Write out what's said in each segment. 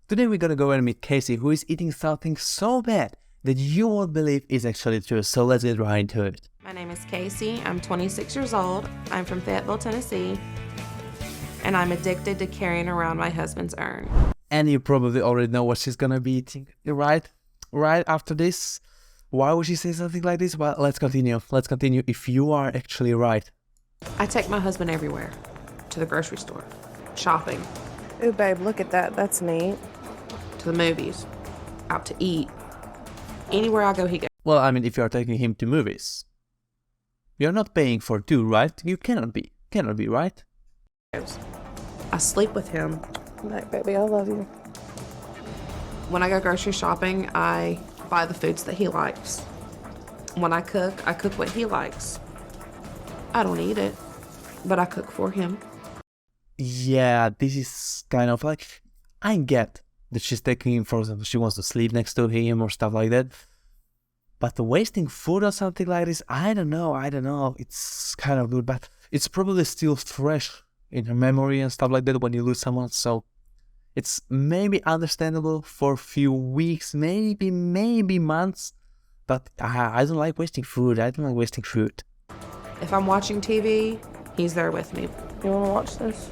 Today we're gonna go and meet Casey, who is eating something so bad that you won't believe is actually true. So let's get right into it. My name is Casey. I'm 26 years old. I'm from Fayetteville, Tennessee. And I'm addicted to carrying around my husband's urn. And you probably already know what she's gonna be eating, right? Right after this. Why would she say something like this? Well, let's continue. Let's continue if you are actually right. I take my husband everywhere. To the grocery store. Shopping. Ooh, babe, look at that. That's neat. To the movies. Out to eat. Anywhere I go, he goes. Well, I mean, if you are taking him to movies, you're not paying for two, right? You cannot be. Cannot be, right? I sleep with him. Like, baby, I love you. When I go grocery shopping, I buy the foods that he likes. When I cook what he likes. I don't eat it, but I cook for him. Yeah, this is kind of like, I get that she's taking him, for example, she wants to sleep next to him or stuff like that. But wasting food or something like this, I don't know. It's kind of good, but it's probably still fresh in her memory and stuff like that when you lose someone. So it's maybe understandable for a few weeks, maybe months. But I don't like wasting food. If I'm watching TV, he's there with me. You want to watch this?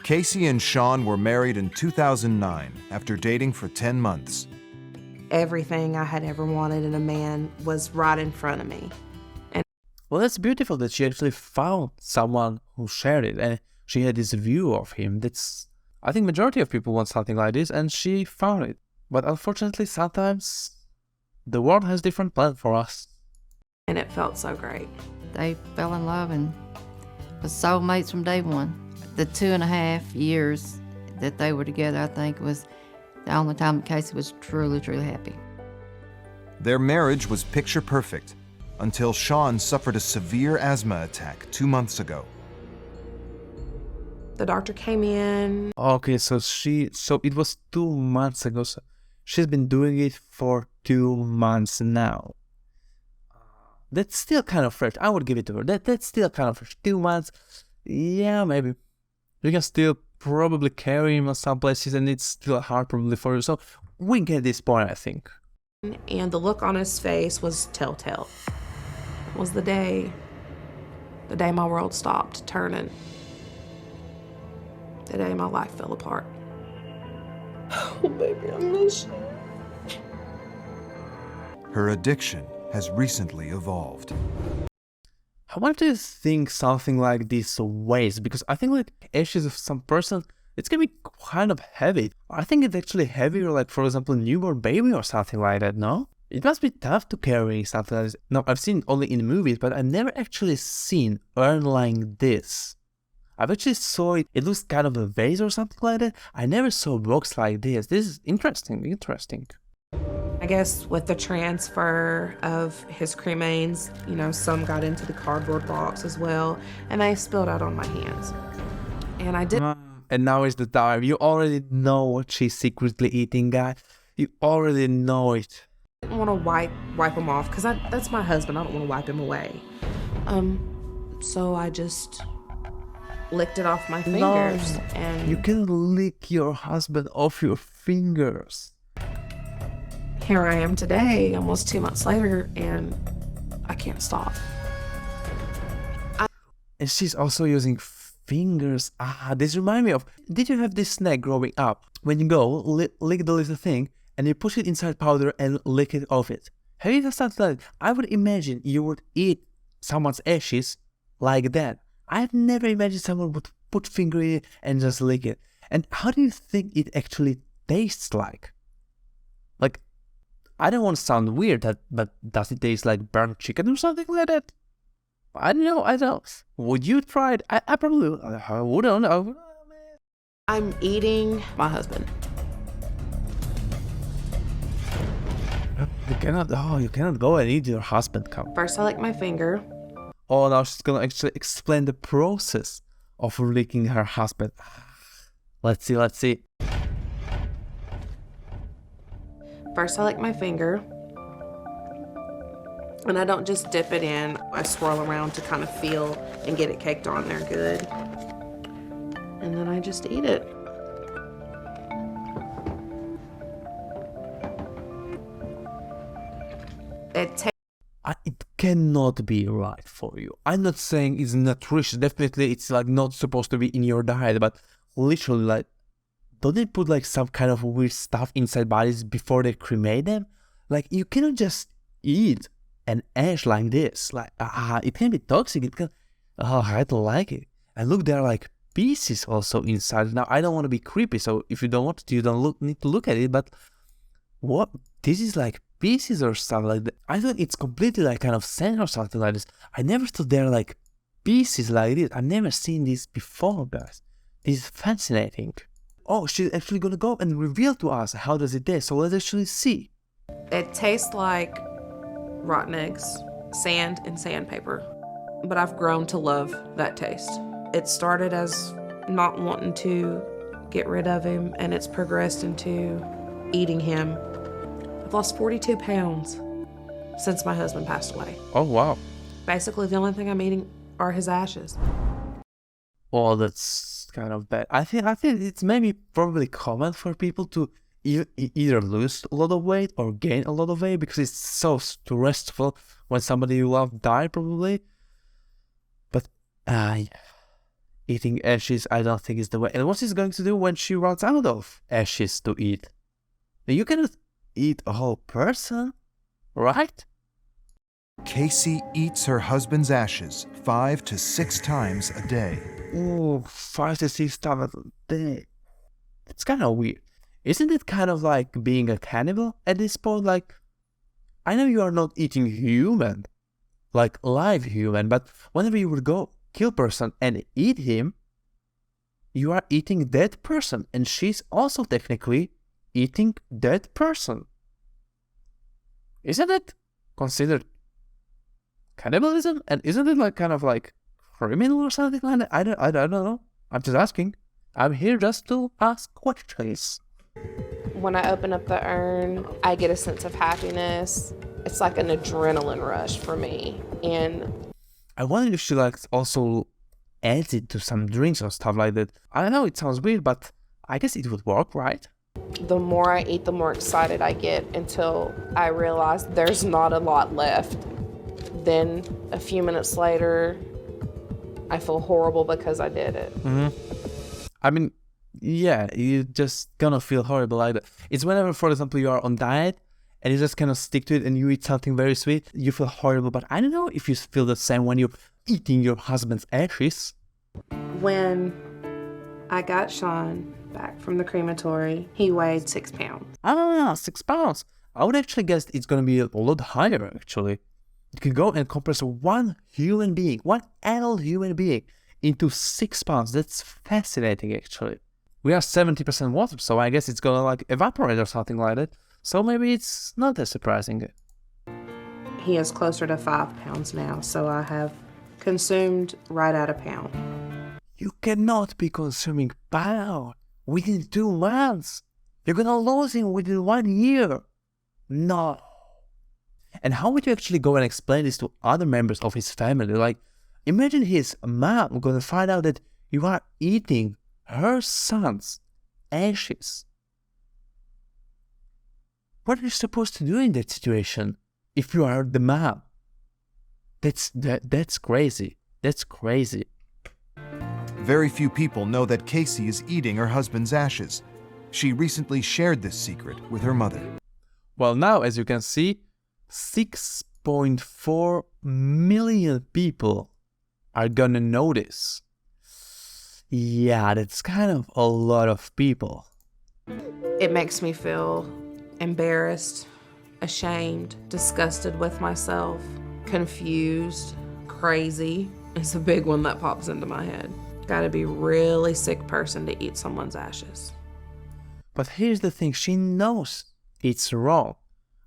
Casey and Sean were married in 2009 after dating for 10 months. Everything I had ever wanted in a man was right in front of me. Well, that's beautiful that she actually found someone who shared it and she had this view of him. I think majority of people want something like this and she found it. But unfortunately, sometimes the world has different plans for us. And it felt so great. They fell in love and was soulmates from day one. The 2.5 years that they were together, I think, was the only time that Casey was truly, truly happy. Their marriage was picture perfect until Sean suffered a severe asthma attack 2 months ago. The doctor came in. Okay, so it was 2 months ago. So she's been doing it for 2 months now. That's still kind of fresh. I would give it to her. That's still kind of fresh. 2 months. Yeah, maybe. You can still probably carry him on some places and it's still hard probably for you. So we get this point, I think. And the look on his face was telltale. It was the day my world stopped turning. The day my life fell apart. Oh, baby, I miss you. Her addiction has recently evolved. How much do you think something like this weighs? Because I think like ashes of some person, it's gonna be kind of heavy. I think it's actually heavier, like for example, newborn baby or something like that, no? It must be tough to carry something like this. No, I've seen it only in movies, but I've never actually seen urn like this. I've actually saw it, it looks kind of a vase or something like that. I never saw a box like this. This is interesting. I guess with the transfer of his cremains, some got into the cardboard box as well, and they spilled out on my hands. And I didn't. And now is the time. You already know what she's secretly eating, guys. You already know it. Want to wipe him off because that's my husband. I don't want to wipe him away. So I just licked it off my fingers. No, and you can lick your husband off your fingers. Here I am today, almost 2 months later, and I can't stop. And she's also using fingers. This reminds me of, did you have this snack growing up? When you go, lick the little thing, and you push it inside powder and lick it off it. Have you ever something like that? I would imagine you would eat someone's ashes like that. I've never imagined someone would put finger in it and just lick it. And how do you think it actually tastes like? Like, I don't want to sound weird, but does it taste like burnt chicken or something like that? I don't know. Would you try it? I probably wouldn't know. I'm eating my husband. You cannot go and eat your husband, come. First, I lick my finger. Oh, now she's gonna actually explain the process of licking her husband. Let's see. First, I lick my finger. And I don't just dip it in. I swirl around to kind of feel and get it caked on there good. And then I just eat it. It cannot be right for you. I'm not saying it's nutritious. Definitely, it's like not supposed to be in your diet, but literally, like, don't they put like some kind of weird stuff inside bodies before they cremate them? Like, you cannot just eat an ash like this. Like, it can be toxic. It can. I don't like it. And look, there are like pieces also inside. Now, I don't want to be creepy, so if you don't want to, you don't need to look at it. But what? This is like pieces or something like that. I thought it's completely like kind of sand or something like this. I never thought there are like pieces like this. I've never seen this before, guys. This is fascinating. Oh, she's actually gonna go and reveal to us how does it taste. So let's actually see. It tastes like rotten eggs, sand, and sandpaper. But I've grown to love that taste. It started as not wanting to get rid of him, and it's progressed into eating him. I've lost 42 pounds since my husband passed away. Oh, wow. Basically, the only thing I'm eating are his ashes. Oh, that's kind of bad. I think it's maybe probably common for people to either lose a lot of weight or gain a lot of weight because it's so stressful when somebody you love die, probably. But eating ashes, I don't think is the way. And what is going to do when she runs out of ashes to eat? You cannot eat a whole person, right? Casey eats her husband's ashes 5 to 6 times a day. Ooh, 5 to 6 times a day. It's kind of weird. Isn't it kind of like being a cannibal at this point? Like, I know you are not eating human, like live human, but whenever you would go kill person and eat him, you are eating that person, and she's also technically eating that person. Isn't it considered cannibalism? And isn't it like kind of like criminal or something like that? I don't know. I'm just asking. I'm here just to ask questions. When I open up the urn, I get a sense of happiness. It's like an adrenaline rush for me. And I wonder if she like also adds it to some drinks or stuff like that. I don't know, it sounds weird, but I guess it would work, right? the more I eat, the more excited I get until I realize there's not a lot left. Then a few minutes later, I feel horrible because I did it. Mm-hmm. I mean, yeah, you're just gonna feel horrible like that. It's whenever, for example, you are on diet and you just kind of stick to it and you eat something very sweet, you feel horrible. But I don't know if you feel the same when you're eating your husband's ashes. When I got Sean back from the crematory, he weighed 6 pounds. I don't know, 6 pounds. I would actually guess it's gonna be a lot higher, actually. You can go and compress one human being, one adult human being, into 6 pounds. That's fascinating, actually. We are 70% water, so I guess it's gonna like evaporate or something like that. So maybe it's not that surprising. He is closer to 5 pounds now, so I have consumed right at a pound. You cannot be consuming pound within 2 months. You're gonna lose him within 1 year. No. And how would you actually go and explain this to other members of his family? Like, imagine his mom gonna find out that you are eating her son's ashes. What are you supposed to do in that situation if you are the mom? That's crazy. That's crazy. Very few people know that Casey is eating her husband's ashes. She recently shared this secret with her mother. Well, now, as you can see, 6.4 million people are gonna know this. Yeah, that's kind of a lot of people. It makes me feel embarrassed, ashamed, disgusted with myself, confused, crazy. It's a big one that pops into my head. Gotta be really sick person to eat someone's ashes. But here's the thing, she knows it's wrong.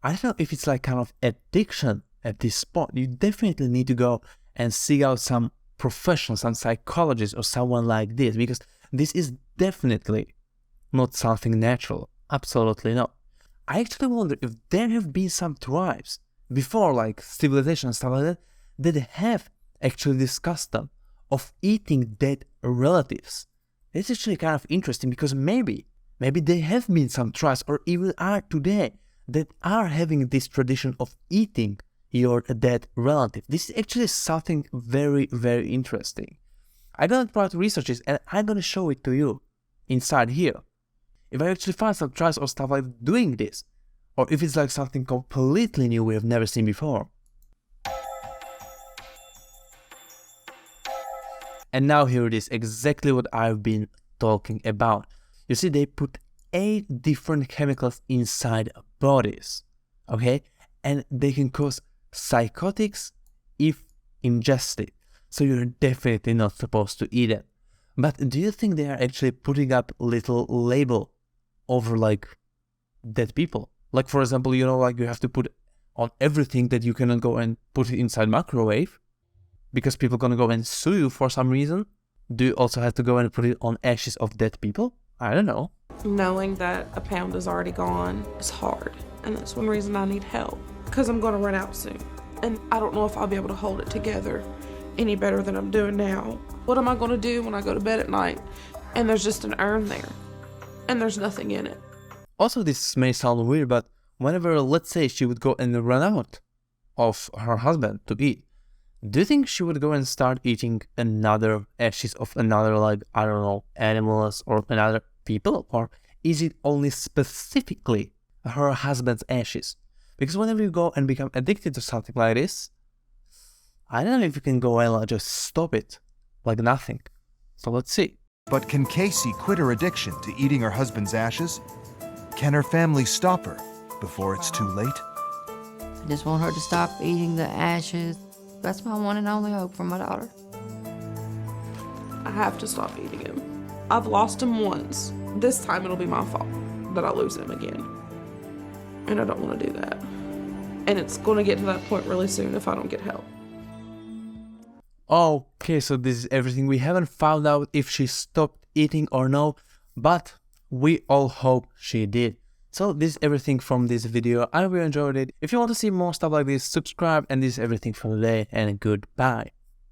I don't know if it's like kind of addiction at this spot. You definitely need to go and seek out some professional, some psychologist or someone like this, because this is definitely not something natural. Absolutely not. I actually wonder if there have been some tribes before, like civilization and stuff like that, that have actually this custom of eating dead relatives. It's actually kind of interesting because maybe there have been some tribes or even are today that are having this tradition of eating your dead relative. This is actually something very, very interesting. I'm gonna try to research this and I'm gonna show it to you inside here. If I actually find some tribes or stuff like doing this, or if it's like something completely new we have never seen before. And now here it is, exactly what I've been talking about. You see, they put 8 different chemicals inside bodies, okay? And they can cause psychotics if ingested. So you're definitely not supposed to eat it. But do you think they are actually putting up little label over like dead people? Like for example, you know, like you have to put on everything that you cannot go and put it inside microwave because people gonna go and sue you for some reason. Do you also have to go and put it on ashes of dead people? I don't know. Knowing that a pound is already gone is hard. And that's one reason I need help. Because I'm going to run out soon. And I don't know if I'll be able to hold it together any better than I'm doing now. What am I going to do when I go to bed at night and there's just an urn there and there's nothing in it? Also, this may sound weird, but whenever, let's say, she would go and run out of her husband to eat, do you think she would go and start eating another ashes of another, like, I don't know, animals or another people? Or is it only specifically her husband's ashes? Because whenever you go and become addicted to something like this, I don't know if you can go and just stop it like nothing. So let's see. But can Casey quit her addiction to eating her husband's ashes? Can her family stop her before it's too late? I just want her to stop eating the ashes. That's my one and only hope for my daughter. I have to stop eating him. I've lost him once. This time it'll be my fault that I lose him again. And I don't want to do that. And it's going to get to that point really soon if I don't get help. Okay, so this is everything. We haven't found out if she stopped eating or no, but we all hope she did. So this is everything from this video. I hope you enjoyed it. If you want to see more stuff like this, subscribe, and this is everything for today, and goodbye.